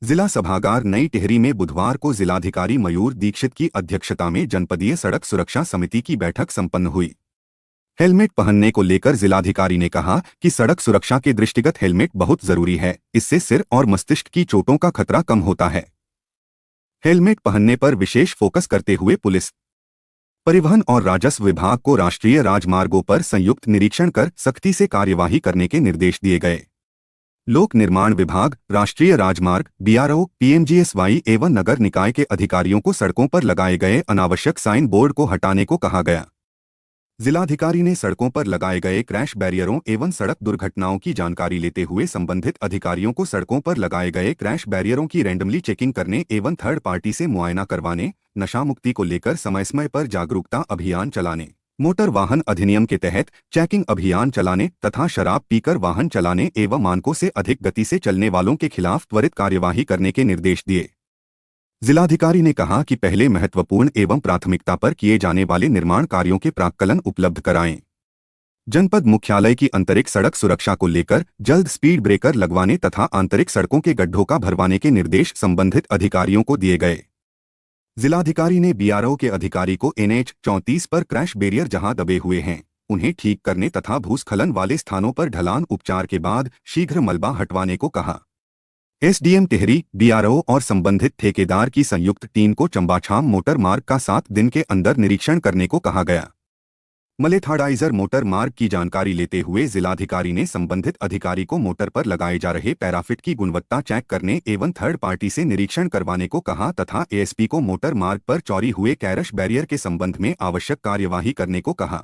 जिला सभागार नई टिहरी में बुधवार को जिलाधिकारी मयूर दीक्षित की अध्यक्षता में जनपदीय सड़क सुरक्षा समिति की बैठक संपन्न हुई। हेलमेट पहनने को लेकर जिलाधिकारी ने कहा कि सड़क सुरक्षा के दृष्टिगत हेलमेट बहुत जरूरी है, इससे सिर और मस्तिष्क की चोटों का खतरा कम होता है। हेलमेट पहनने पर विशेष फोकस करते हुए पुलिस, परिवहन और राजस्व विभाग को राष्ट्रीय राजमार्गों पर संयुक्त निरीक्षण कर सख्ती से कार्यवाही करने के निर्देश दिए गए। लोक निर्माण विभाग, राष्ट्रीय राजमार्ग, बीआरओ, पीएमजीएसवाई एवं नगर निकाय के अधिकारियों को सड़कों पर लगाए गए अनावश्यक साइन बोर्ड को हटाने को कहा गया। जिलाधिकारी ने सड़कों पर लगाए गए क्रैश बैरियरों एवं सड़क दुर्घटनाओं की जानकारी लेते हुए संबंधित अधिकारियों को सड़कों पर लगाए गए क्रैश बैरियरों की रैंडमली चेकिंग करने एवं थर्ड पार्टी से मुआयना करवाने, नशा मुक्ति को लेकर समय समय पर जागरूकता अभियान चलाने, मोटर वाहन अधिनियम के तहत चेकिंग अभियान चलाने तथा शराब पीकर वाहन चलाने एवं मानकों से अधिक गति से चलने वालों के खिलाफ त्वरित कार्यवाही करने के निर्देश दिए। जिलाधिकारी ने कहा कि पहले महत्वपूर्ण एवं प्राथमिकता पर किए जाने वाले निर्माण कार्यों के प्राक्कलन उपलब्ध कराएं। जनपद मुख्यालय की आंतरिक सड़क सुरक्षा को लेकर जल्द स्पीड ब्रेकर लगवाने तथा आंतरिक सड़कों के गड्ढों का भरवाने के निर्देश संबंधित अधिकारियों को दिए गए। जिलाधिकारी ने बीआरओ के अधिकारी को एनएच 34 पर क्रैश बैरियर जहां दबे हुए हैं, उन्हें ठीक करने तथा भूस्खलन वाले स्थानों पर ढलान उपचार के बाद शीघ्र मलबा हटवाने को कहा। एसडीएम टिहरी, बीआरओ और संबंधित ठेकेदार की संयुक्त टीम को चंबाछाम मोटर मार्ग का 7 दिन के अंदर निरीक्षण करने को कहा गया। मलेथाडाइजर मोटर मार्ग की जानकारी लेते हुए जिलाधिकारी ने संबंधित अधिकारी को मोटर पर लगाए जा रहे पैराफिट की गुणवत्ता चेक करने एवं थर्ड पार्टी से निरीक्षण करवाने को कहा तथा एएसपी को मोटर मार्ग पर चोरी हुए क्रैश बैरियर के संबंध में आवश्यक कार्यवाही करने को कहा।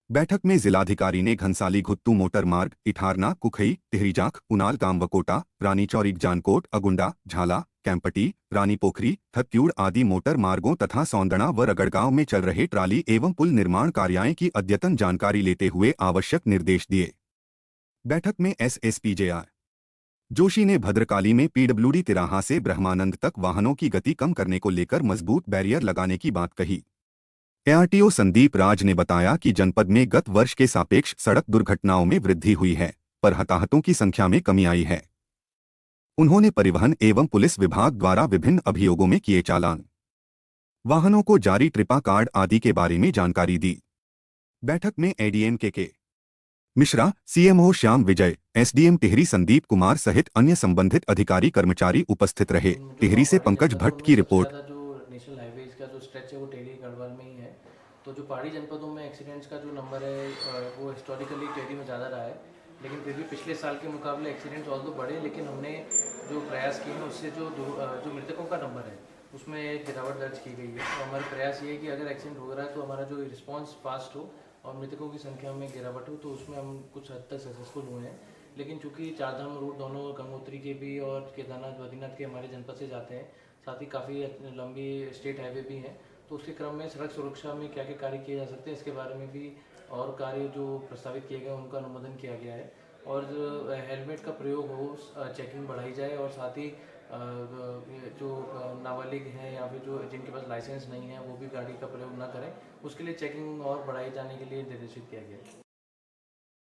बैठक में जिलाधिकारी ने घनसाली घुत्तू मोटर मार्ग, इठारना, कुखई, टिहरीजाख, उनाल गांवकोटा, रानीचौरी जानकोट, अगुंडा, झाला, कैंपटी, रानी पोखरी, थत्यूड़ आदि मोटर मार्गों तथा सौंदड़ा व रगड़गांव में चल रहे ट्राली एवं पुल निर्माण कार्याएं की अद्यतन जानकारी लेते हुए आवश्यक निर्देश दिए। बैठक में एसएसपी जेआर जोशी ने भद्रकाली में पीडब्ल्यूडी तिराहा से ब्रह्मानंद तक वाहनों की गति कम करने को लेकर मजबूत बैरियर लगाने की बात कही। एआरटीओ संदीप राज ने बताया कि जनपद में गत वर्ष के सापेक्ष सड़क दुर्घटनाओं में वृद्धि हुई है, पर हताहतों की संख्या में कमी आई है। उन्होंने परिवहन एवं पुलिस विभाग द्वारा विभिन्न अभियोगों में किए चालान, वाहनों को जारी ट्रिपा कार्ड आदि के बारे में जानकारी दी। बैठक में एडीएम के मिश्रा, सीएमओ श्याम विजय, एसडीएम टिहरी संदीप कुमार सहित अन्य संबंधित अधिकारी कर्मचारी उपस्थित रहे। टिहरी से पंकज भट्ट की रिपोर्ट। जो नेशनल हाईवे का जो स्ट्रेच है वो टिहरी गढ़वाल में ही है। तो जो पहाड़ी जनपदों में एक्सीडेंट्स का जो नंबर है वो हिस्टोरिकली टिहरी में ज़्यादा रहा है, लेकिन फिर भी पिछले साल के मुकाबले एक्सीडेंट्स और तो बढ़े, लेकिन हमने जो प्रयास किए हैं उससे जो मृतकों का नंबर है उसमें एक गिरावट दर्ज की गई है। तो हमारा प्रयास ये है कि अगर एक्सीडेंट हो रहा है तो हमारा जो रिस्पॉन्स फास्ट हो और मृतकों की संख्या में गिरावट हो, तो उसमें हम कुछ हद तक सक्सेसफुल हुए हैं। लेकिन चूंकि चारधाम रूट दोनों गंगोत्री के भी और केदारनाथ बद्रीनाथ के हमारे जनपद से जाते हैं, साथ ही काफ़ी लंबी स्टेट हाईवे भी हैं, तो उसके क्रम में सड़क सुरक्षा में क्या क्या कार्य किए जा सकते हैं इसके बारे में भी और कार्य जो प्रस्तावित किए गए उनका अनुमोदन किया गया है। और जो हेलमेट का प्रयोग हो, चेकिंग बढ़ाई जाए और साथ ही जो नाबालिग हैं या फिर जो जिनके पास लाइसेंस नहीं है वो भी गाड़ी का प्रयोग ना करें, उसके लिए चेकिंग और बढ़ाई जाने के लिए निर्देशित किया गया है।